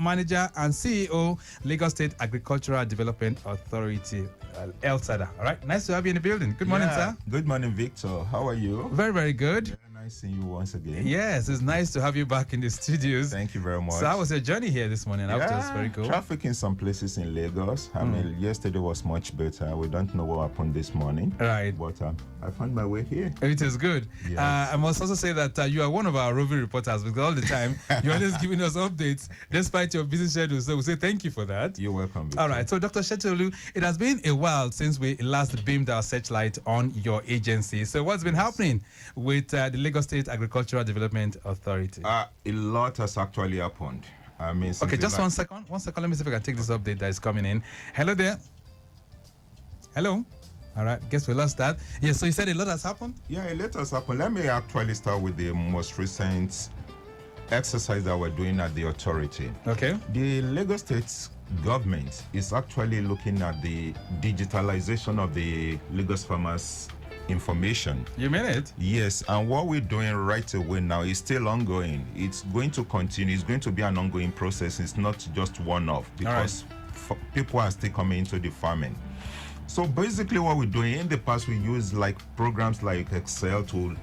Manager and CEO, Lagos State Agricultural Development Authority, LSADA. All right, nice to have you in the building. Good morning, sir. Good morning, Victor. How are you? Very, very good. Very nice seeing you once again. Yes, it's nice to have you back in the studios. Thank you very much. So how was your journey here this morning? After it's very cool. Traffic in some places in Lagos. I mean, yesterday was much better. We don't know what happened this morning. Right. But I found my way here. It is good. Yes. I must also say that you are one of our roving reporters because all the time you're always giving us updates despite your busy schedule. So we say thank you for that. You're welcome, Victor. All right. So Dr. Sheteolu, it has been a while since we last beamed our searchlight on your agency. So what's been happening with the Lagos State Agricultural Development Authority? A lot has actually happened. I mean, okay, just 1 second. 1 second. Let me see if I can take this update that is coming in. Hello there. Hello. All right. Guess we lost that. Yes. So you said a lot has happened? Yeah, a lot has happened. Let me actually start with the most recent exercise that we're doing at the authority. Okay. The Lagos State government is actually looking at the digitalization of the Lagos farmers' information. You mean it? Yes, and what we're doing right away now is still ongoing. It's going to continue. It's going to be an ongoing process. It's not just one-off because people are still coming into the farming. So basically what we're doing, in the past we use like programs like Excel to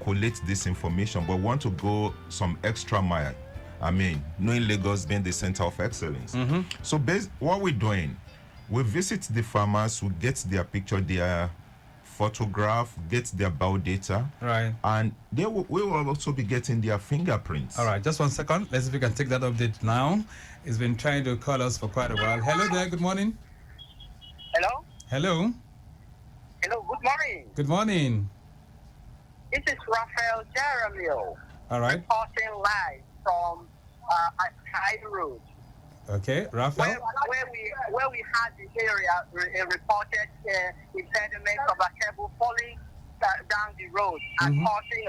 collate this information, but want to go some extra mile. I mean, knowing Lagos being the center of excellence. So what we're doing, we visit the farmers, we get their picture, their photograph, get their biodata. Right. And we will also be getting their fingerprints. All right, just 1 second. Let's see if we can take that update now. It's been trying to call us for quite a while. Hello there, good morning. Hello? Hello. Hello, good morning. Good morning. This is Raphael Jeremiel. All right. Reporting live from High Road. Okay, Raphael. Where we had the area reported impediment of a cable falling down the road and causing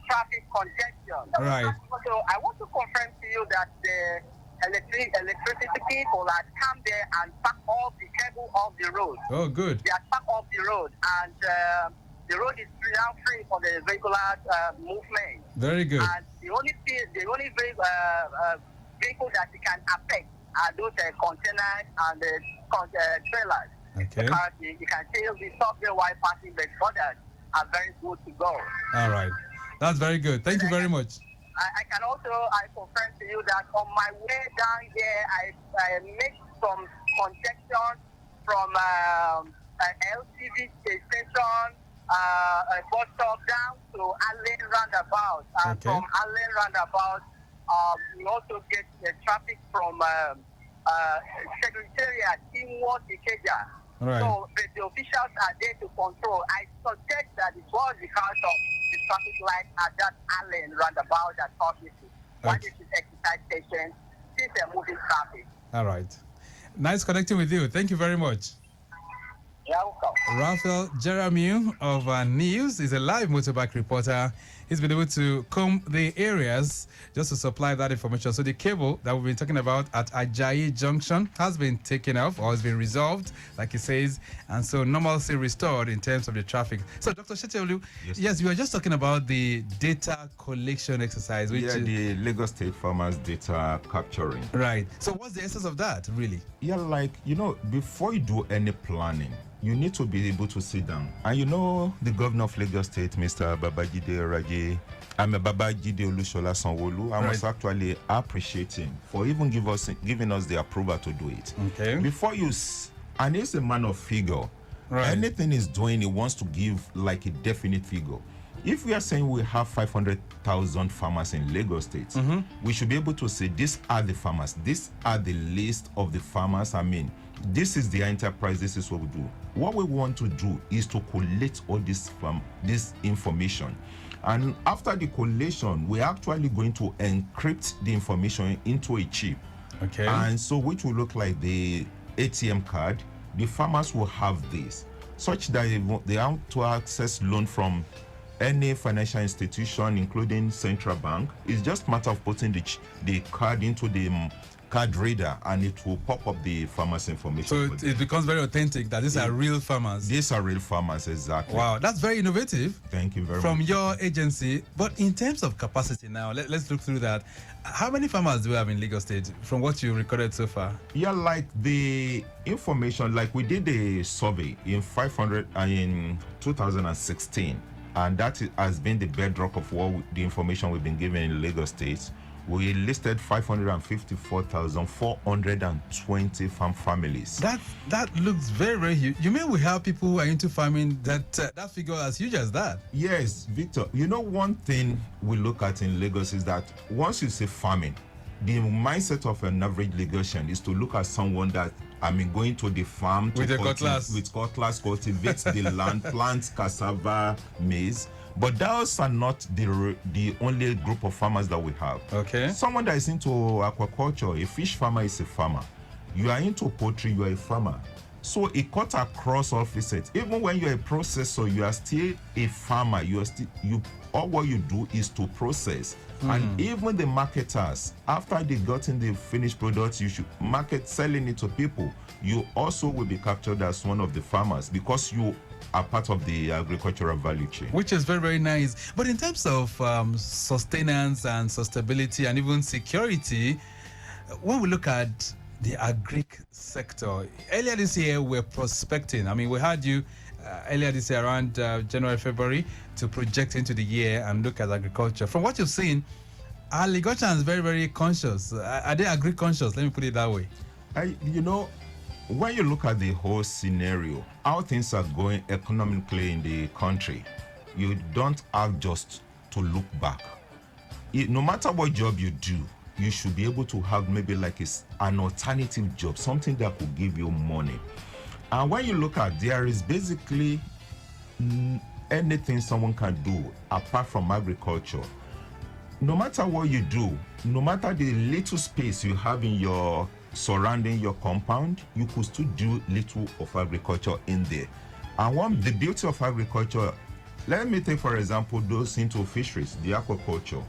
traffic congestion. Right. So I want to confirm to you that the electricity people had come there and packed all the cable off the road. Oh, good. They had packed off the road and the road is now free for the vehicular movement. Very good. And the only vehicle that it can affect are those containers and the trailers. Okay. Because you can still be stopped there while passing, but others are very good to go. All right. That's very good. Thank you very much. I can also confirm to you that on my way down here, I made some congestion from LTV station, bus stop down to Allen Roundabout. And from Allen Roundabout, we also get the traffic from Secretariat inward Ikeja. Right. So the officials are there to control. I suggest that it was because of the traffic light at that Allen Roundabout that caused it. One is exercise station, since they're moving traffic. All right. Nice connecting with you. Thank you very much. You're welcome. Raphael Jeremiel of News is a live motorbike reporter. He's been able to comb the areas just to supply that information. So the cable that we've been talking about at Ajayi Junction has been taken off or has been resolved, like he says, and so normalcy restored in terms of the traffic. So Dr. Sheteolu, yes, we were just talking about the data collection exercise. Which the Lagos State farmers data capturing. Right. So what's the essence of that, really? Yeah, like, before you do any planning, you need to be able to sit down. And the governor of Lagos State, Mr. Babajide Olushola Sanwo-Olu, I must actually appreciate him for even giving us the approval to do it. Okay. Before and he's a man of figure. Right. Anything he's doing, he wants to give like a definite figure. If we are saying we have 500,000 farmers in Lagos State, we should be able to say these are the farmers. These are the list of the farmers. I mean, this is the enterprise. This is what we do. What we want to do is to collect all this information. And after the collation, we're actually going to encrypt the information into a chip. Okay. And so which will look like the ATM card. The farmers will have this, such that they have to access loan from any financial institution, including central bank. It's just a matter of putting the card into the card reader, and it will pop up the farmers' information. So it becomes very authentic that these are real farmers. These are real farmers, exactly. Wow, that's very innovative. Thank you very from much. From your agency. But in terms of capacity now, let's look through that. How many farmers do we have in Lagos State from what you recorded so far? Yeah, like the information, like we did a survey in 2016, and that has been the bedrock of the information we've been given in Lagos State. We listed 554,420 farm families. That looks very, very huge. You mean we have people who are into farming that figure as huge as that? Yes, Victor. You know, one thing we look at in Lagos is that once you say farming, the mindset of an average Lagosian is to look at someone that, going to the farm with cutlass, cultivates the land, plants cassava, maize. But those are not the only group of farmers that we have. Okay. Someone that is into aquaculture, a fish farmer is a farmer. You are into poultry, you are a farmer. So it cuts across all facets. Even when you're a processor, you are still a farmer. All what you do is to process. And even the marketers, after they gotten the finished products, you should selling it to people. You also will be captured as one of the farmers because you are part of the agricultural value chain. Which is very, very nice. But in terms of sustenance and sustainability and even security, when we look at the agric sector, earlier this year we're prospecting. We had you earlier this year around January, February to project into the year and look at agriculture. From what you've seen, are Lagosians very, very conscious? Are they agri-conscious? Let me put it that way. When you look at the whole scenario, how things are going economically in the country, you don't have just to look back. No matter what job you do, you should be able to have maybe like an alternative job, something that could give you money. And when you look at, there is basically anything someone can do apart from agriculture. No matter what you do, no matter the little space you have in your surrounding your compound, you could still do little of agriculture in there. And the beauty of agriculture, let me take for example those into fisheries, the aquaculture.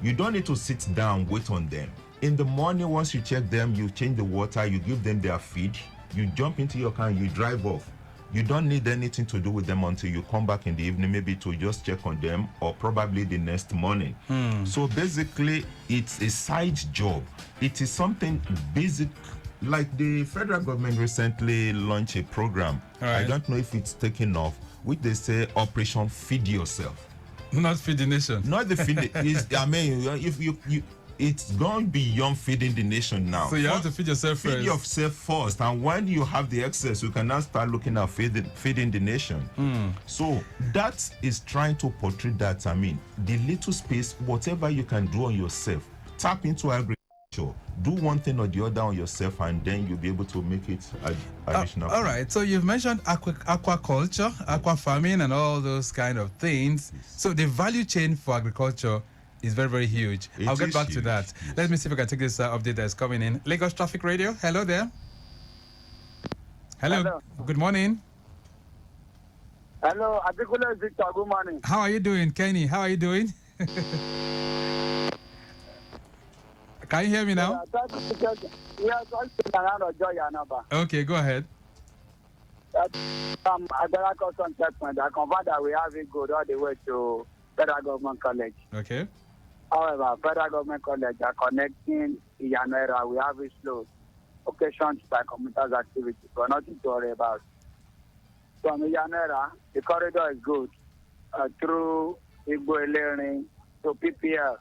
You don't need to sit down, wait on them. In the morning, once you check them, you change the water, you give them their feed, you jump into your car and you drive off. You don't need anything to do with them until you come back in the evening, maybe to just check on them or probably the next morning. So basically, it's a side job. It is something basic, like the federal government recently launched a program. Right. I don't know if it's taken off, which they say Operation Feed Yourself. Not Feed the Nation. Not the feed. If you it's gone beyond feeding the nation now. So you have to feed yourself first. Feed yourself first, and when you have the excess, you can now start looking at feeding the nation. So that is trying to portray that. The little space, whatever you can do on yourself, tap into agriculture. Do one thing or the other on yourself, and then you'll be able to make it additional. All right. So you've mentioned aquaculture, aqua farming, and all those kind of things. So the value chain for agriculture is very, very huge. I'll get back to that. Yes. Let me see if I can take this update that's coming in. Lagos Traffic Radio. Hello there. Hello. Good morning. Hello, Adekunle Victor. Good morning. How are you doing, Kenny? How are you doing? Can you hear me now? Okay, go ahead. Agbara Custom Checkpoint. I confirm that we have it good all the way to Federal Government College. Okay. However, Federal Government College are connecting Iyanera. We have it slow. Occasions by commuters activity, but nothing to worry about. From Iyanera, the corridor is good through Igbo Elering to PPL.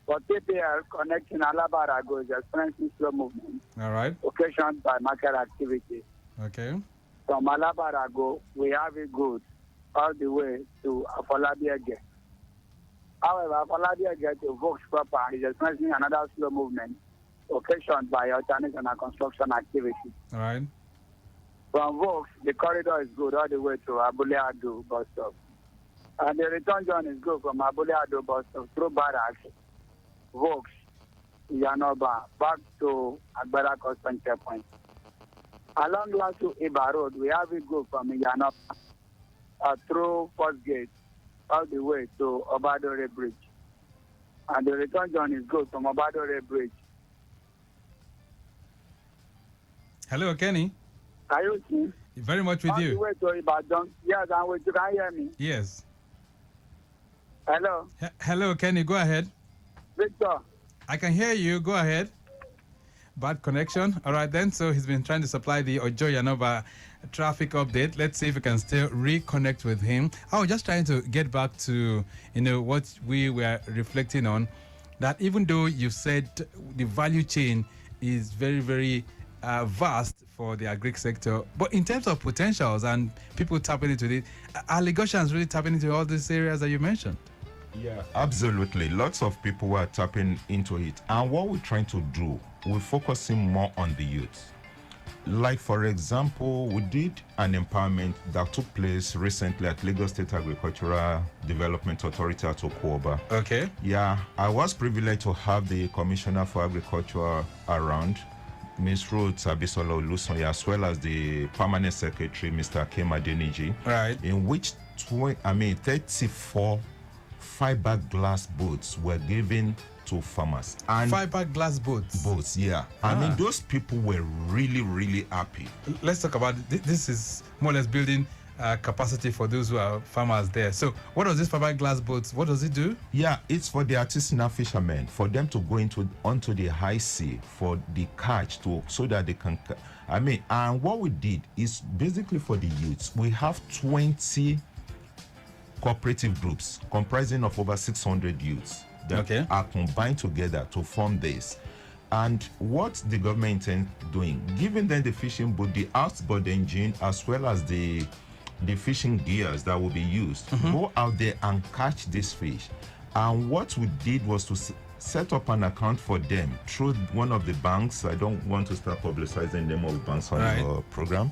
But PPL connecting Alabarago is experiencing slow movement. All right. Occasioned by market activity. Okay. From Alabarago, we have it good all the way to Afolabiege. However, Afolabiege to Vokes proper is experiencing another slow movement occasioned by alternation and construction activity. All right. From Vokes, the corridor is good all the way to Abule Ado bus stop. And the return journey is good from Abule Ado bus stop through Barracks, Vokes, Yanoba, back to Agbara Custom Checkpoint. Along Lasu Iba Road, we have it good from Yanoba through First Gate all the way to Obadore Bridge. And the return journey is good from Obadore Bridge Hello, Kenny. Can you see? Very much with you. Wait to Ibadan. Yes, I'm with you. Can you hear me? Yes. Hello, Hello, Kenny. Go ahead. Victor. I can hear you. Go ahead. Bad connection. All right, then. So he's been trying to supply the Ojo Yanoba traffic update. Let's see if we can still reconnect with him. I was just trying to get back to, what we were reflecting on, that even though you said the value chain is very, very vast for the agri sector, but in terms of potentials and people tapping into it, are Lagosians really tapping into all these areas that you mentioned? Yeah, absolutely. Lots of people are tapping into it. And what we're trying to do, we're focusing more on the youth. Like, for example, we did an empowerment that took place recently at Lagos State Agricultural Development Authority at Okoba. Okay. Yeah, I was privileged to have the Commissioner for Agriculture around, Ms. Ruth Abisola Olusoye, as well as the Permanent Secretary, Mr. Kema Deniji, Right. in which 34 fiberglass boats were given to farmers. And Fiberglass boats. yeah. I mean, those people were really, really happy. Let's talk about this. Is more or less building capacity for those who are farmers there. So what does this fiberglass boats, what does it do? Yeah, it's for the artisanal fishermen, for them to go onto the high sea for the catch, so that they can, and what we did is basically for the youths. We have 20 cooperative groups comprising of over 600 youths that are combined together to form this. And what the government intends doing, giving them the fishing boat, the outboard engine, as well as the fishing gears that will be used, go out there and catch this fish. And what we did was to set up an account for them through one of the banks. I don't want to start publicizing the name of banks on your program.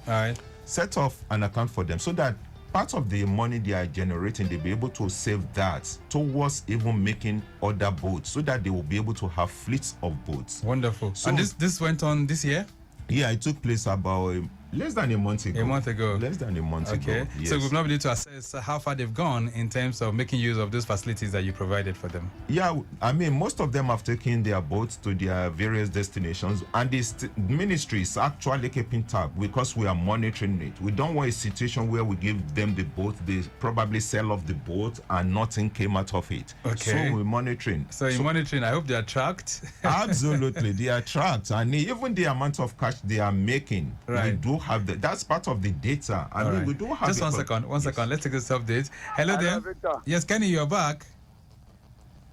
Set up an account for them so that part of the money they are generating, they'll be able to save that towards even making other boats, so that they will be able to have fleets of boats. Wonderful. So, and this went on this year? Yeah, it took place about less than a month ago. A month ago. Less than a month ago. Yes. So we've not been able to assess how far they've gone in terms of making use of those facilities that you provided for them. Yeah, I mean, most of them have taken their boats to their various destinations, and the ministry is actually keeping tab because we are monitoring it. We don't want a situation where we give them the boat, they probably sell off the boat and nothing came out of it. Okay. So we're monitoring. So in monitoring, I hope they are tracked. Absolutely, they are tracked, and even the amount of cash they are making, we do have that's part of the data. I mean, we do have. Just one second. Let's take this update. Hello there. Victor. Yes, Kenny, you're back.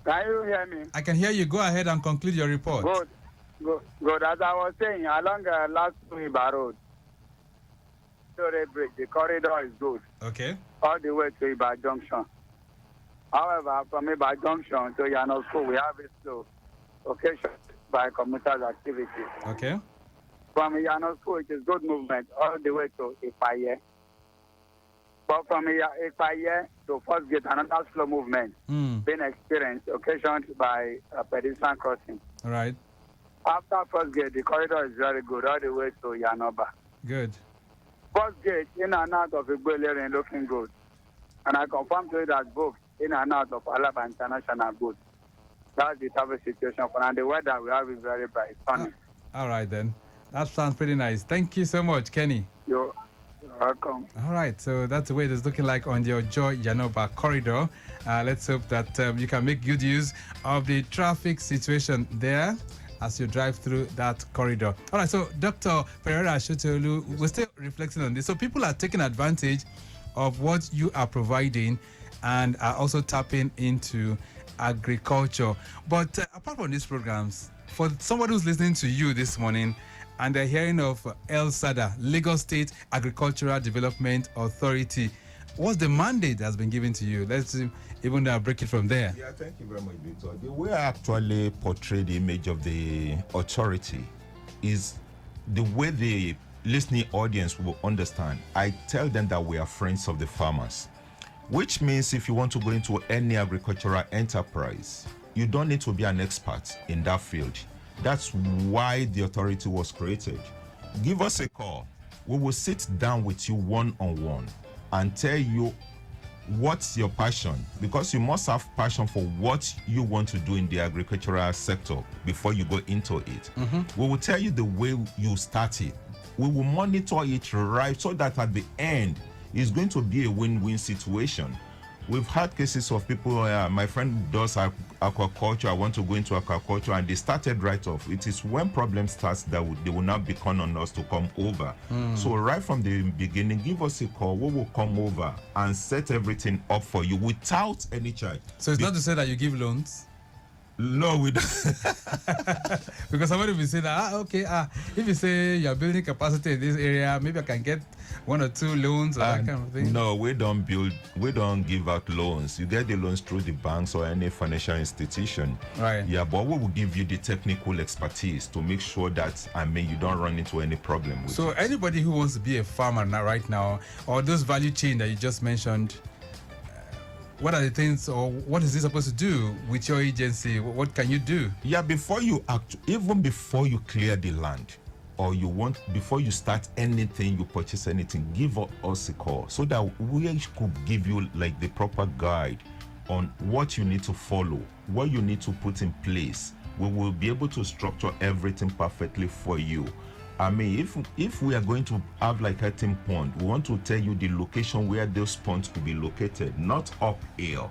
Can you hear me? I can hear you. Go ahead and conclude your report. Good. As I was saying, along last Iba Road, Bridge, the corridor is good. Okay. All the way to Iba Junction. However, from Iba Junction to Yano School, we have it slow. Occasioned by commuters' activity. Okay. From Yano School, it is good movement all the way to Ipaye. But from Ipaye to First Gate, another slow movement being experienced, occasioned by a pedestrian crossing. All right. After First Gate, the corridor is very good all the way to Yanoba. Good. First Gate, in and out of Igbo looking good. And I confirm to you that both in and out of Alaba International good. That's the type of situation. And the weather we have is very bright, sunny. All right, then. That sounds pretty nice. Thank you so much, Kenny. You're welcome. All right, so that's the way it's looking like on the Ojo Yanoba corridor. Let's hope that you can make good use of the traffic situation there as you drive through that corridor. All right, so Dr. Pereira-Sheteolu, we're still reflecting on this. So people are taking advantage of what you are providing and are also tapping into agriculture. But apart from these programs, for somebody who's listening to you this morning and they're hearing of LSADA, Lagos State Agricultural Development Authority, what's the mandate that's been given to you? Let's even break it from there. Yeah, thank you very much, Victor. The way I actually portray the image of the authority is the way the listening audience will understand. I tell them that we are friends of the farmers, which means if you want to go into any agricultural enterprise, you don't need to be an expert in that field. That's why the authority was created. Give us a call. We will sit down with you one-on-one and tell you what's your passion, because you must have passion for what you want to do in the agricultural sector before you go into it. We will tell you the way you start it, We will monitor it right so that at the end, it's going to be a win-win situation. We've had cases of people, my friend does aquaculture, I want to go into aquaculture, and they started right off. It is when problem starts that they will not become on us to come over. So right from the beginning, give us a call. We will come over and set everything up for you without any charge. So it's not to say that you give loans? No, we don't. Because somebody will say that, if you say you're building capacity in this area, maybe I can get 1 or 2 loans or that kind of thing. No, we don't give out loans. You get the loans through the banks or any financial institution. Right. Yeah, but we will give you the technical expertise to make sure that, you don't run into any problem with So it. anybody who wants to be a farmer right now, or those value chain that you just mentioned, what are the things, or what is this supposed to do with your agency? What can you do? Yeah, before you even before you clear the land, or before you start anything, you purchase anything, give us a call so that we could give you like the proper guide on what you need to follow, what you need to put in place. We will be able to structure everything perfectly for you. If we are going to have like a team pond, we want to tell you the location where those ponds could be located, not up here,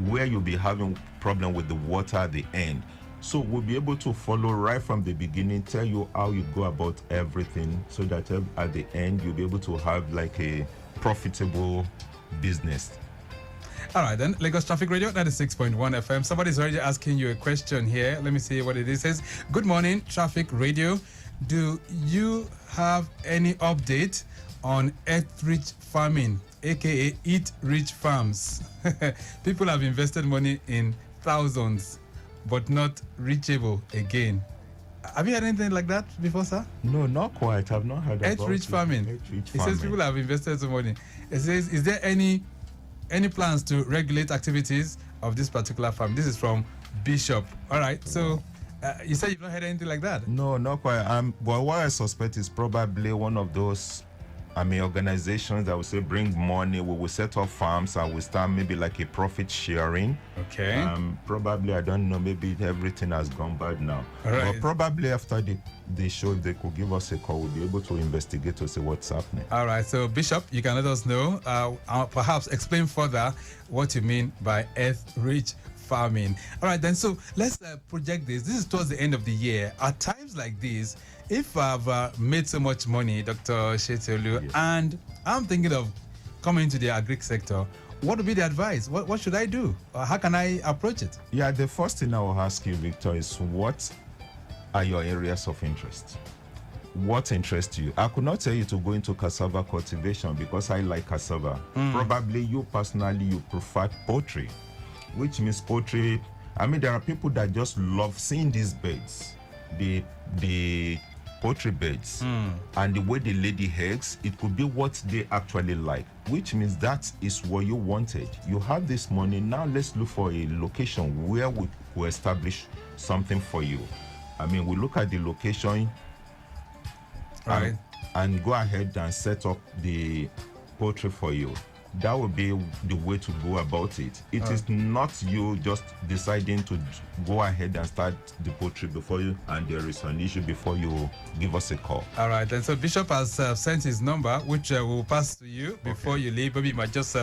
where you'll be having problem with the water at the end. So we'll be able to follow right from the beginning, tell you how you go about everything, so that at the end you'll be able to have like a profitable business. All right, then. Lagos Traffic Radio, 96.1 FM. Somebody's already asking you a question here. Let me see what it is. It says, good morning, Traffic Radio. Do you have any update on earth-rich farming, aka eat-rich farms? People have invested money in thousands, but not reachable again. Have you had anything like that before, sir? No, not quite. I've not heard about earth-rich farming. Earth-rich It says people have invested some money. It says, is there any plans to regulate activities of this particular farm? This is from Bishop. All right, so you said you've not heard anything like that? No, not quite. But what I suspect is probably one of those, organizations that will say bring money. We will set up farms and we start maybe like a profit sharing. Okay. Probably, I don't know, maybe everything has gone bad now. All right. But probably after the show, if they could give us a call, we'll be able to investigate to see what's happening. All right. So, Bishop, you can let us know, perhaps explain further what you mean by earth-rich farming. All right, then. So let's project this. This is towards the end of the year. At times like this, if I've made so much money, Dr. Sheteolu, yes, and I'm thinking of coming into the agric sector, what would be the advice? What should I do? How can I approach it? Yeah, the first thing I will ask you, Victor, is what are your areas of interest? What interests you? I could not tell you to go into cassava cultivation because I like cassava. Probably you personally, you prefer poultry, which means poultry. There are people that just love seeing these birds, the poultry beds, and the way they lay the eggs. It could be what they actually like, which means that is what you wanted. You have this money, now let's look for a location where we will establish something for you. We look at the location, Right. and go ahead and set up the poultry for you. That would be the way to go about it. It is not you just deciding to go ahead and start the poultry before you, and there is an issue before you give us a call. All right, and so Bishop has sent his number, which we'll pass to you before you leave. Maybe you might just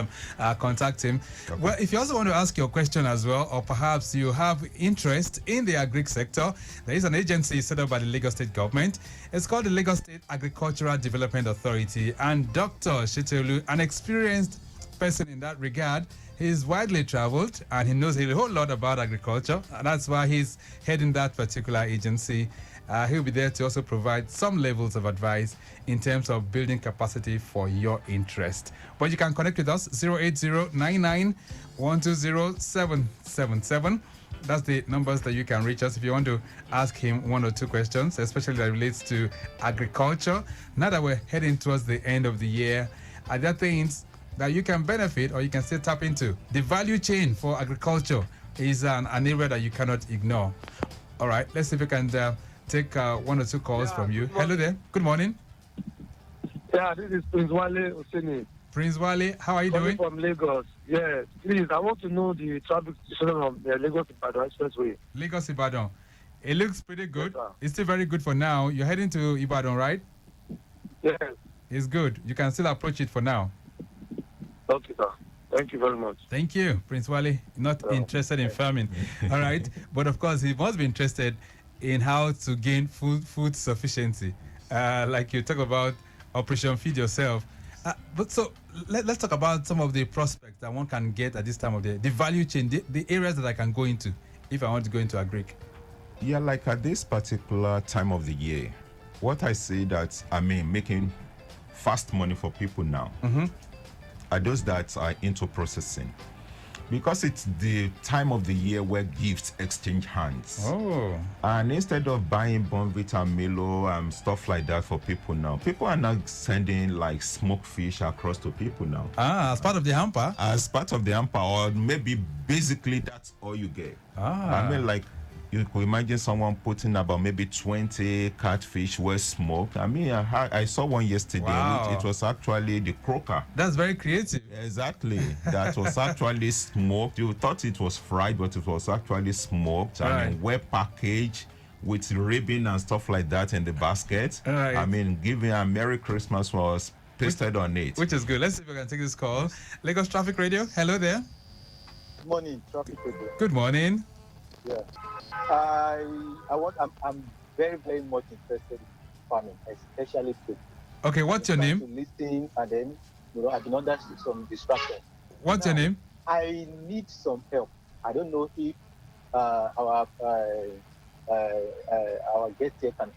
contact him. Okay. Well, if you also want to ask your question as well, or perhaps you have interest in the agric sector, there is an agency set up by the Lagos State government. It's called the Lagos State Agricultural Development Authority, and Dr. Sheteolu, an experienced person in that regard, he's widely traveled and he knows a whole lot about agriculture, and that's why he's heading that particular agency. He'll be there to also provide some levels of advice in terms of building capacity for your interest. But you can connect with us 08099120777. That's the numbers that you can reach us if you want to ask him 1 or 2 questions, especially that relates to agriculture. Now that we're heading towards the end of the year, are there things that you can benefit or you can still tap into? The value chain for agriculture is an area that you cannot ignore. All right, let's see if we can take 1 or 2 calls from you. Hello there. Good morning. Yeah, this is Prince Wale Oseni. Prince Wale, how are you doing? From Lagos. Yes, please, I want to know the traffic situation of the Lagos-Ibadan Expressway. Lagos-Ibadan. It looks pretty good. Yes, it's still very good for now. You're heading to Ibadan, right? Yes. It's good. You can still approach it for now. Okay, sir. Thank you very much. Thank you, Prince Wale. Not interested in farming. All right. But of course, he must be interested in how to gain food sufficiency. Like you talk about Operation Feed Yourself. But so let's talk about some of the prospects that one can get at this time of the value chain, the areas that I can go into if I want to go into agric. Yeah, like at this particular time of the year, what I say that making fast money for people now are those that are into processing, because it's the time of the year where gifts exchange hands. Oh. And instead of buying Bonvita, Milo, stuff like that for people now, people are now sending like smoked fish across to people now. As part of the hamper? As part of the hamper, or maybe basically that's all you get. Like you could imagine someone putting about maybe 20 catfish were smoked. I saw one yesterday. Wow. It was actually the croaker. That's very creative. Exactly. That was actually smoked. You thought it was fried, but it was actually smoked. Right. Well packaged with ribbon and stuff like that in the basket. Right. Giving a Merry Christmas was pasted on it. Which is good. Let's see if we can take this call. Lagos Traffic Radio. Hello there. Good morning, Traffic Radio. Good morning. Yeah. I'm very, very much interested in farming, especially food. Okay, what's your name? To listen, and then, I've been under some distraction. What's your name? I need some help. I don't know if our guest here can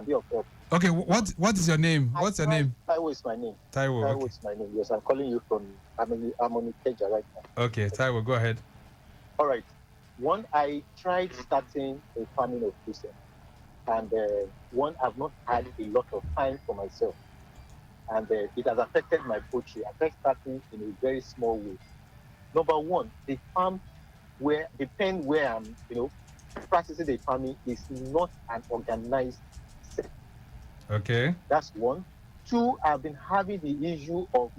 be of help. Okay, what is your name? What's your name? Taiwo is my name. Taiwo. Is my name. Yes, I'm calling you from. I'm on Ikeja right now. Okay, Taiwo, go ahead. All right. One, I tried starting a farming of Christian, and I've not had a lot of time for myself, and it has affected my poultry. I tried starting in a very small way. Number one, the pen where I'm, practicing the farming is not an organized set. Okay. That's one. Two, I've been having the issue of,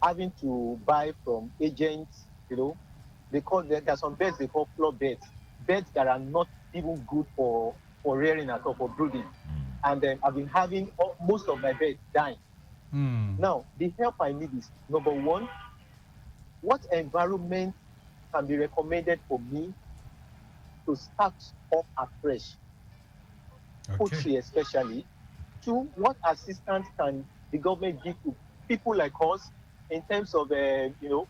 having to buy from agents, there are some birds they call floor birds that are not even good for rearing at all, for brooding. And then I've been having most of my birds dying. Now, the help I need is, number one, what environment can be recommended for me to start off afresh? Poultry especially. Two, what assistance can the government give to people like us in terms of,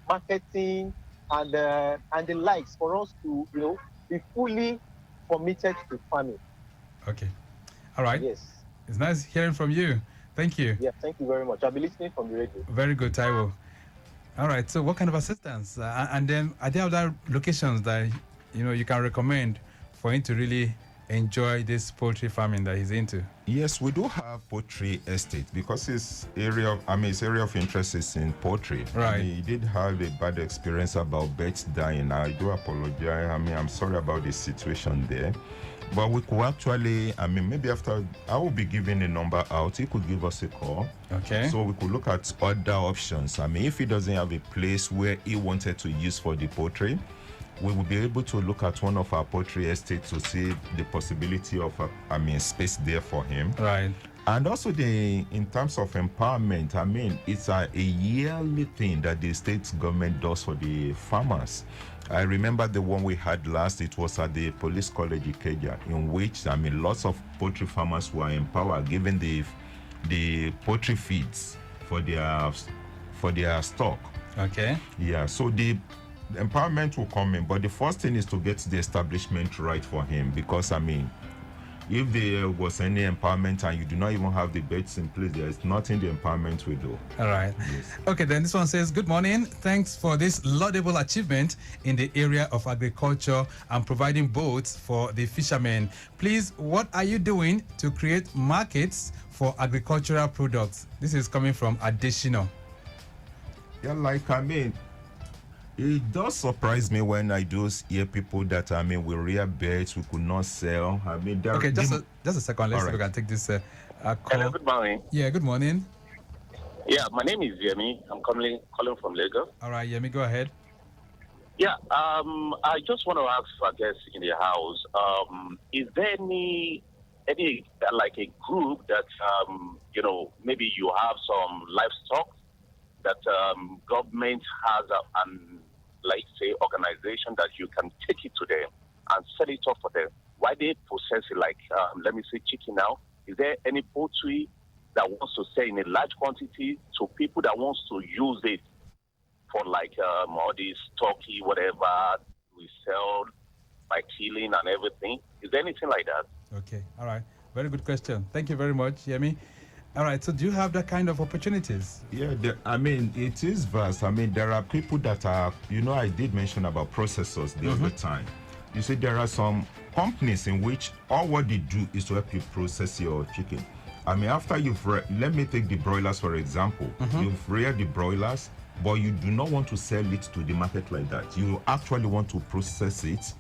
marketing, and the likes, for us to be fully committed to farming. Okay. All right. Yes. It's nice hearing from you. Thank you. Yeah, thank you very much. I'll be listening from the radio. Very good, Taiwo. All right. So what kind of assistance? And then are there other locations that you can recommend for him to really enjoy this poultry farming that he's into? Yes, we do have poultry estate because his area of interest is in poultry. Right. He did have a bad experience about birds dying. I do apologize. I'm sorry about the situation there. But we could actually, maybe after, I will be giving a number out. He could give us a call. Okay. So we could look at other options. If he doesn't have a place where he wanted to use for the poultry, we will be able to look at one of our poultry estates to see the possibility of space there for him. Right. And also in terms of empowerment, it's a yearly thing that the state government does for the farmers. I remember the one we had last, it was at the Police College Ikeja, in which lots of poultry farmers were empowered, given the poultry feeds for their stock. Okay. Yeah, so the empowerment will come in, but the first thing is to get the establishment right for him, because if there was any empowerment and you do not even have the beds in place, there is nothing the empowerment will do. All right. Yes. Okay, then this one says, good morning. Thanks for this laudable achievement in the area of agriculture and providing boats for the fishermen. Please, what are you doing to create markets for agricultural products? This is coming from Adeshino. Yeah, it does surprise me when I do hear people that we rear birds we could not sell. Okay, just a second. Let's see if we can take this call. Hello, good morning. Yeah, good morning. Yeah, my name is Yemi. I'm calling from Lagos. All right, Yemi, go ahead. Yeah, I just want to ask for guests in the house. Is there any any like a group that maybe you have some livestock that government has an like say organization that you can take it to them and sell it off for them? Why they process it like let me say chicken now? Is there any poultry that wants to sell in a large quantity to people that wants to use it for like all these turkey, whatever we sell by killing and everything? Is there anything like that? Okay, all right. Very good question. Thank you very much, Yemi. All right, so do you have that kind of opportunities? Yeah, it is vast. There are people that are, I did mention about processors the other time. You see, there are some companies in which all what they do is to help you process your chicken. After let me take the broilers for example. You've reared the broilers, but you do not want to sell it to the market like that. You actually want to process it,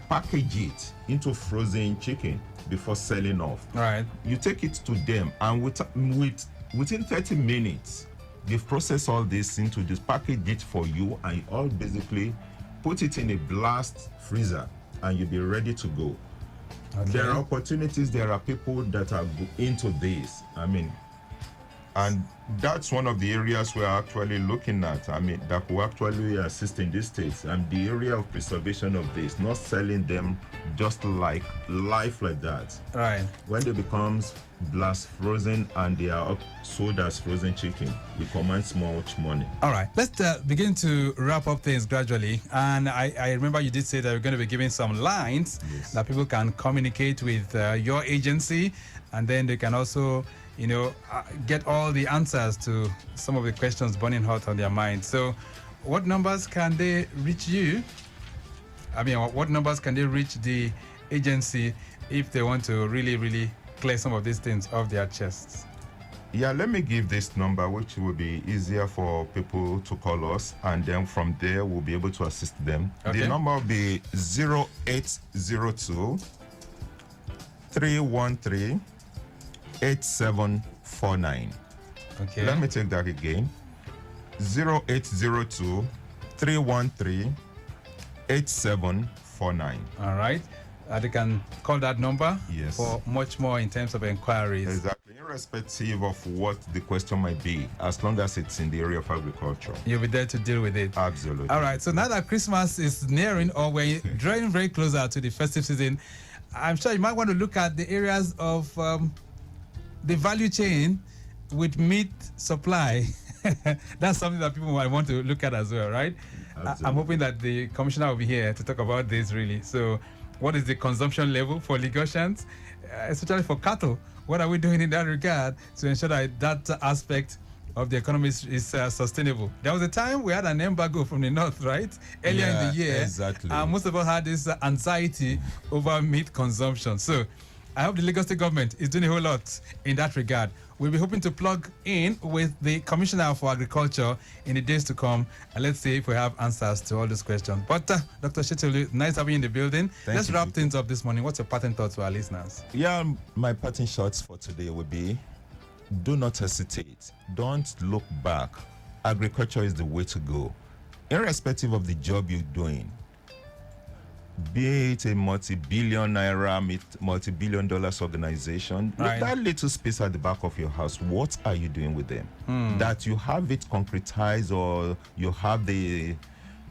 package it into frozen chicken before selling off. Right. You take it to them, and within 30 minutes, they've processed all this into this, package it for you, and all basically put it in a blast freezer, and you'll be ready to go. Okay. There are opportunities. There are people that are into this. And that's one of the areas we're actually looking at. That will actually assist in these states. And the area of preservation of this, not selling them just like life like that. Right. When they becomes blast frozen and they are sold as frozen chicken, we command much money. All right. Let's begin to wrap up things gradually. And I remember you did say that we're going to be giving some lines that people can communicate with your agency, and then they can also get all the answers to some of the questions burning hot on their mind. So what numbers can they reach you? What numbers can they reach the agency if they want to really, really clear some of these things off their chests? Yeah, let me give this number, which will be easier for people to call us, and then from there we'll be able to assist them. Okay. The number will be 0802 313 8749. Okay. Let me take that again. 0802 313 8749. All right. They can call that number for much more in terms of inquiries. Exactly. Irrespective of what the question might be, as long as it's in the area of agriculture. You'll be there to deal with it. Absolutely. All right. So now that Christmas is nearing, or we're drawing very closer to the festive season, I'm sure you might want to look at the areas of the value chain with meat supply. That's something that people might want to look at as well, right? I'm hoping that the commissioner will be here to talk about this really. So what is the consumption level for Lagosians, especially for cattle? What are we doing in that regard to ensure that that aspect of the economy is sustainable? There was a time we had an embargo from the north, right? Earlier in the year. Exactly. Most of us had this anxiety over meat consumption. So I hope the Lagos State government is doing a whole lot in that regard. We'll be hoping to plug in with the Commissioner for Agriculture in the days to come, and let's see if we have answers to all these questions. But Dr. Sheteolu, nice having you in the building. Let's wrap things up this morning. What's your parting thoughts to our listeners? Yeah, my parting shots for today would be, do not hesitate. Don't look back. Agriculture is the way to go. Irrespective of the job you're doing, be it a multi-billion naira, multi-billion dollars organization, right. That little space at the back of your house, what are you doing with them? That you have it concretized or you have the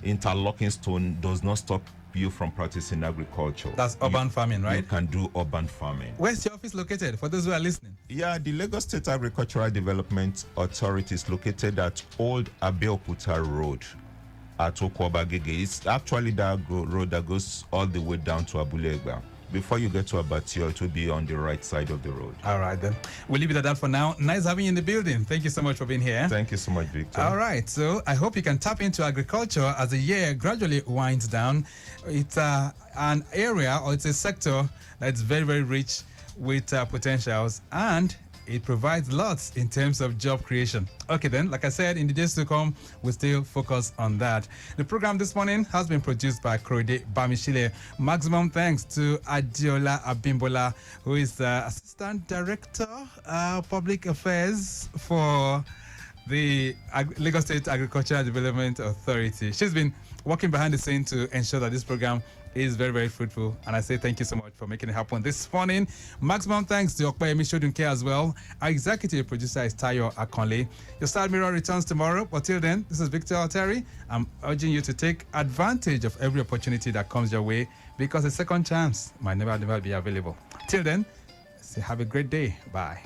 interlocking stone does not stop you from practicing agriculture. That's urban farming, right? You can do urban farming. Where's your office located for those who are listening? Yeah, the Lagos State Agricultural Development Authority is located at Old Abeokuta Road at Okwabagege. It's actually that road that goes all the way down to Abulegba. Before you get to Abattoir, it will be on the right side of the road. All right, then. We'll leave it at that for now. Nice having you in the building. Thank you so much for being here. Thank you so much, Victor. All right, so I hope you can tap into agriculture as the year gradually winds down. It's an area, or it's a sector that's very, very rich with potentials, and it provides lots in terms of job creation. Okay then, like I said, in the days to come, we'll still focus on that. The program this morning has been produced by Korede Bamishile. Maximum thanks to Adiola Abimbola, who is the Assistant Director, Public Affairs for the Lagos State Agricultural Development Authority. She's been working behind the scenes to ensure that this program is very, very fruitful. And I say thank you so much for making it happen this morning. Maximum thanks to Okpayemi Shodunke as well. Our executive producer is Tayo Akonle. Your Side Mirror returns tomorrow. But till then, this is Victor Alteri. I'm urging you to take advantage of every opportunity that comes your way, because a second chance might never be available. Till then, say have a great day. Bye.